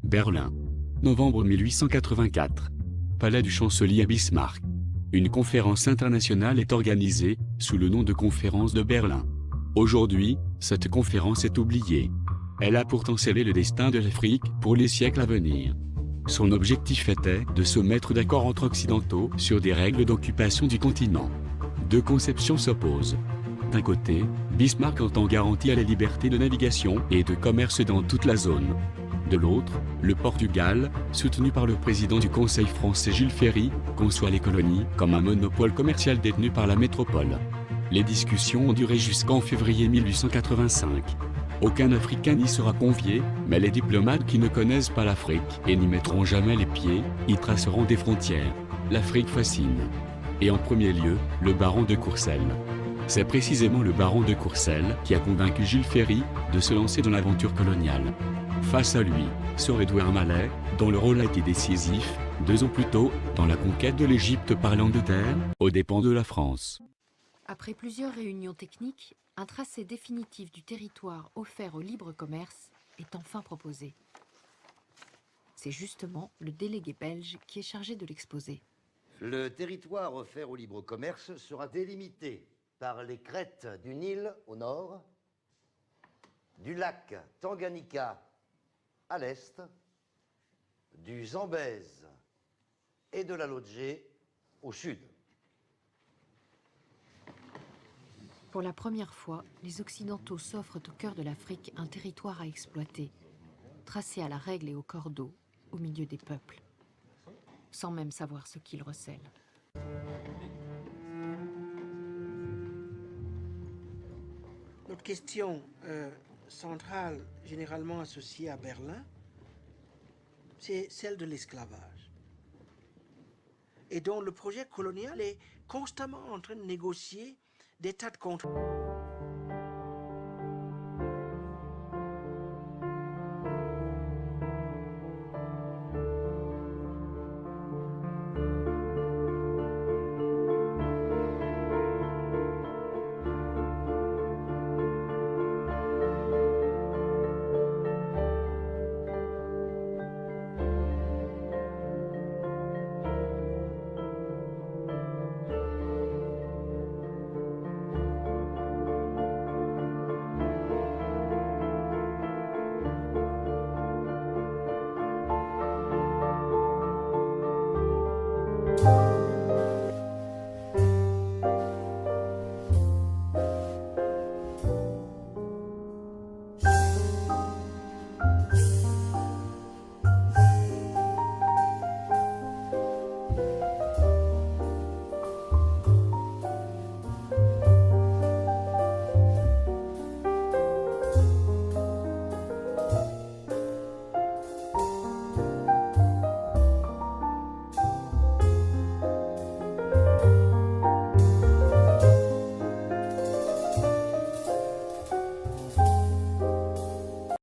Berlin. Novembre 1884. Palais du chancelier à Bismarck. Une conférence internationale est organisée, sous le nom de Conférence de Berlin. Aujourd'hui, cette conférence est oubliée. Elle a pourtant scellé le destin de l'Afrique pour les siècles à venir. Son objectif était de se mettre d'accord entre occidentaux sur des règles d'occupation du continent. Deux conceptions s'opposent. D'un côté, Bismarck entend garantir la liberté de navigation et de commerce dans toute la zone. De l'autre, le Portugal, soutenu par le président du Conseil français Jules Ferry, conçoit les colonies comme un monopole commercial détenu par la métropole. Les discussions ont duré jusqu'en février 1885. Aucun Africain n'y sera convié, mais les diplomates qui ne connaissent pas l'Afrique et n'y mettront jamais les pieds, y traceront des frontières. L'Afrique fascine. Et en premier lieu, le baron de Courcelles. C'est précisément le baron de Courcelles qui a convaincu Jules Ferry de se lancer dans l'aventure coloniale. Face à lui, Sir Edward Mallet, dont le rôle a été décisif, 2 ans plus tôt, dans la conquête de l'Égypte par l'Angleterre, aux dépens de la France. Après plusieurs réunions techniques, un tracé définitif du territoire offert au libre commerce est enfin proposé. C'est justement le délégué belge qui est chargé de l'exposer. Le territoire offert au libre commerce sera délimité par les crêtes du Nil au nord, du lac Tanganyika à l'est, du Zambèze et de la Lodgé au sud. Pour la première fois, les Occidentaux s'offrent au cœur de l'Afrique un territoire à exploiter, tracé à la règle et au cordeau, au milieu des peuples, sans même savoir ce qu'ils recèlent. Notre question centrale, généralement associée à Berlin, c'est celle de l'esclavage. Et dont le projet colonial est constamment en train de négocier des tas de contrats. Thank